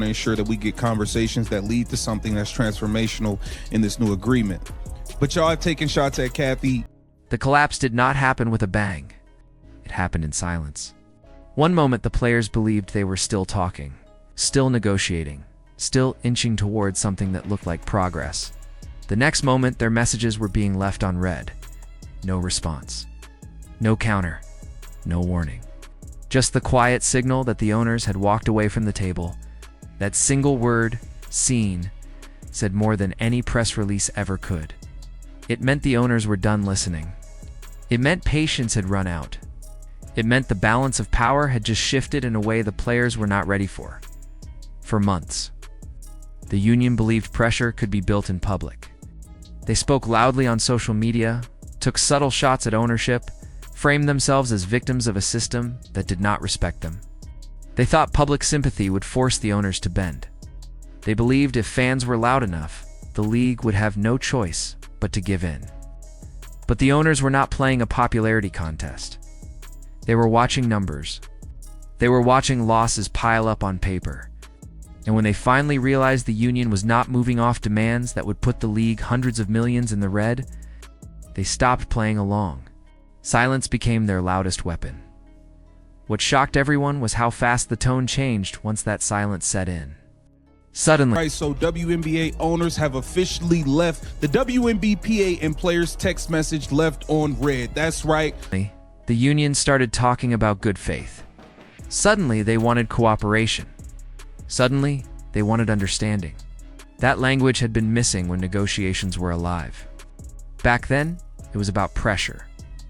to ensure that we get conversations that lead to something that's transformational in this new agreement. But y'all have taken shots at Kathy. The collapse did not happen with a bang. It happened in silence. One moment the players believed they were still talking, still negotiating, still inching towards something that looked like progress. The next moment their messages were being left unread. No response. No counter. No warning. Just the quiet signal that the owners had walked away from the table. That single word, seen, said more than any press release ever could. It meant the owners were done listening. It meant patience had run out. It meant the balance of power had just shifted in a way the players were not ready for. For months, the union believed pressure could be built in public. They spoke loudly on social media, took subtle shots at ownership, framed themselves as victims of a system that did not respect them. They thought public sympathy would force the owners to bend. They believed if fans were loud enough, the league would have no choice but to give in. But the owners were not playing a popularity contest. They were watching numbers. They were watching losses pile up on paper. And when they finally realized the union was not moving off demands that would put the league hundreds of millions in the red, they stopped playing along. Silence became their loudest weapon. What shocked everyone was how fast the tone changed once that silence set in. Suddenly, Right, so WNBA owners have officially left. The WNBPA and players' text message left on red. That's right. the union started talking about good faith. Suddenly, they wanted cooperation. Suddenly, they wanted understanding. That language had been missing when negotiations were alive. Back then, it was about pressure,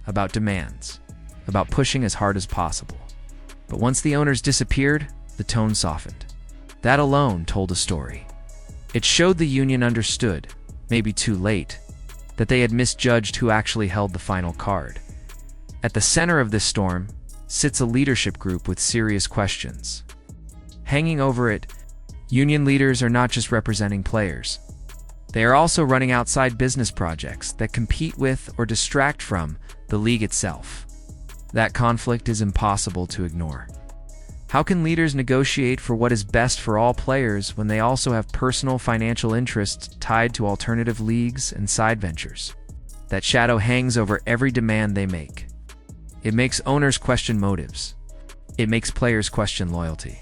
about demands, about pushing as hard as possible. But once the owners disappeared, the tone softened. That alone told a story. It showed the union understood, maybe too late, that they had misjudged who actually held the final card. At the center of this storm sits a leadership group with serious questions. Hanging over it, union leaders are not just representing players. They are also running outside business projects that compete with or distract from the league itself. That conflict is impossible to ignore. How can leaders negotiate for what is best for all players when they also have personal financial interests tied to alternative leagues and side ventures? That shadow hangs over every demand they make. It makes owners question motives. It makes players question loyalty.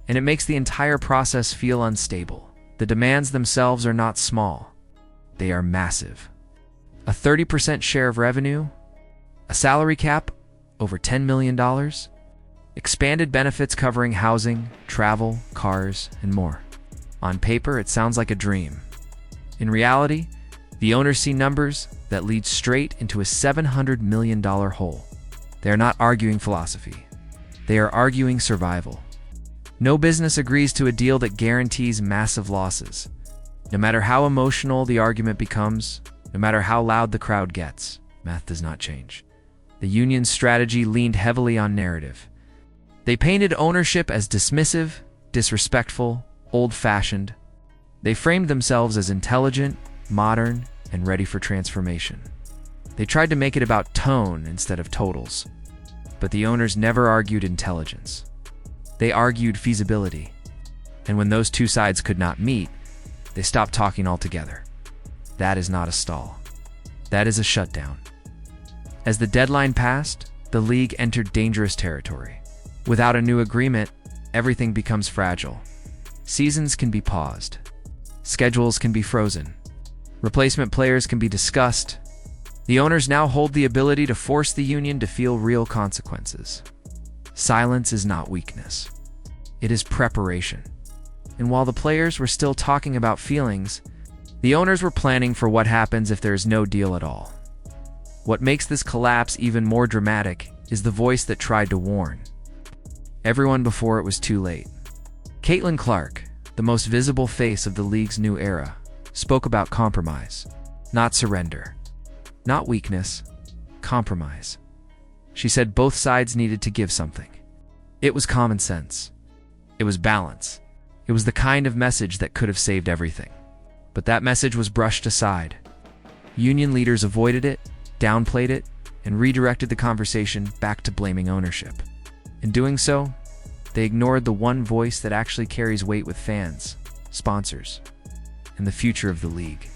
And it makes the entire process feel unstable. The demands themselves are not small. They are massive. A 30% share of revenue, a salary cap over $10 million, expanded benefits covering housing, travel, cars, and more. On paper, it sounds like a dream. In reality, the owners see numbers that lead straight into a $700 million hole. They are not arguing philosophy. They are arguing survival. No business agrees to a deal that guarantees massive losses. No matter how emotional the argument becomes, no matter how loud the crowd gets, math does not change. The union's strategy leaned heavily on narrative. They painted ownership as dismissive, disrespectful, old-fashioned. They framed themselves as intelligent, modern, and ready for transformation. They tried to make it about tone instead of totals. But the owners never argued intelligence. They argued feasibility. And when those two sides could not meet, they stopped talking altogether. That is not a stall. That is a shutdown. As the deadline passed, the league entered dangerous territory. Without a new agreement, everything becomes fragile. Seasons can be paused. Schedules can be frozen. Replacement players can be discussed. The owners now hold the ability to force the union to feel real consequences. Silence is not weakness. It is preparation. And while the players were still talking about feelings, the owners were planning for what happens if there is no deal at all. What makes this collapse even more dramatic is the voice that tried to warn everyone before it was too late. Caitlin Clark, the most visible face of the league's new era, spoke about compromise, not surrender. Not weakness, compromise. She said both sides needed to give something. It was common sense. It was balance. It was the kind of message that could have saved everything. But that message was brushed aside. Union leaders avoided it, downplayed it, and redirected the conversation back to blaming ownership. In doing so, They ignored the one voice that actually carries weight with fans, sponsors, and the future of the league.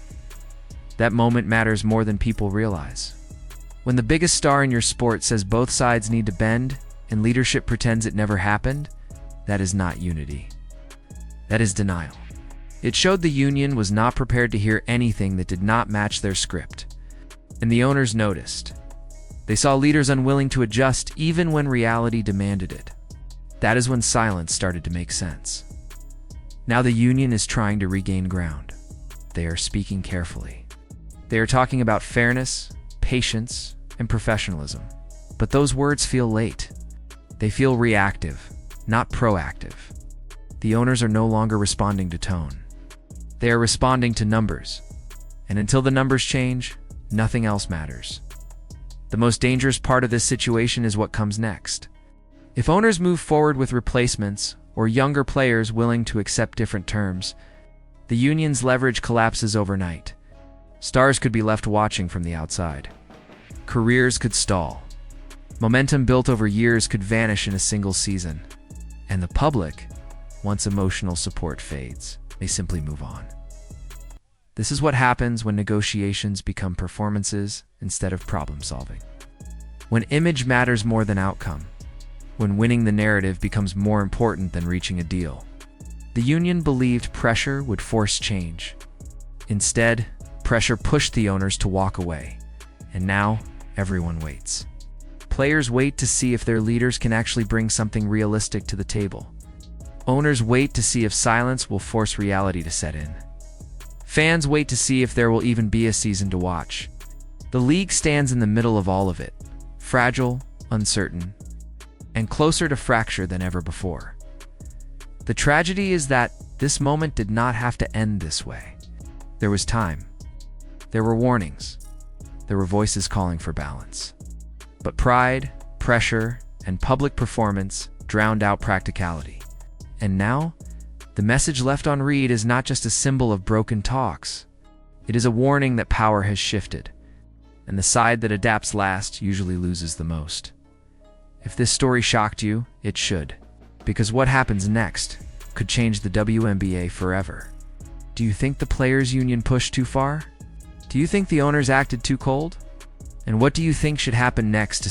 That moment matters more than people realize. When the biggest star in your sport says both sides need to bend and leadership pretends it never happened, that is not unity. That is denial. It showed the union was not prepared to hear anything that did not match their script. And the owners noticed. They saw leaders unwilling to adjust even when reality demanded it. That is when silence started to make sense. Now the union is trying to regain ground. They are speaking carefully. They are talking about fairness, patience, and professionalism. But those words feel late. They feel reactive, not proactive. The owners are no longer responding to tone. They are responding to numbers. And until the numbers change, nothing else matters. The most dangerous part of this situation is what comes next. If owners move forward with replacements or younger players willing to accept different terms, the union's leverage collapses overnight. Stars could be left watching from the outside. Careers could stall. Momentum built over years could vanish in a single season. And the public, once emotional support fades, they simply move on. This is what happens when negotiations become performances instead of problem solving. When image matters more than outcome. When winning the narrative becomes more important than reaching a deal. The union believed pressure would force change. Instead, pressure pushed the owners to walk away. And now, everyone waits. Players wait to see if their leaders can actually bring something realistic to the table. Owners wait to see if silence will force reality to set in. Fans wait to see if there will even be a season to watch. The league stands in the middle of all of it, fragile, uncertain, and closer to fracture than ever before. The tragedy is that this moment did not have to end this way. There was time. There were warnings. There were voices calling for balance. But pride, pressure, and public performance drowned out practicality. And now, the message left on read is not just a symbol of broken talks. It is a warning that power has shifted, and the side that adapts last usually loses the most. If this story shocked you, it should, because what happens next could change the WNBA forever. Do you think the players' union pushed too far? Do you think the owners acted too cold? And what do you think should happen next to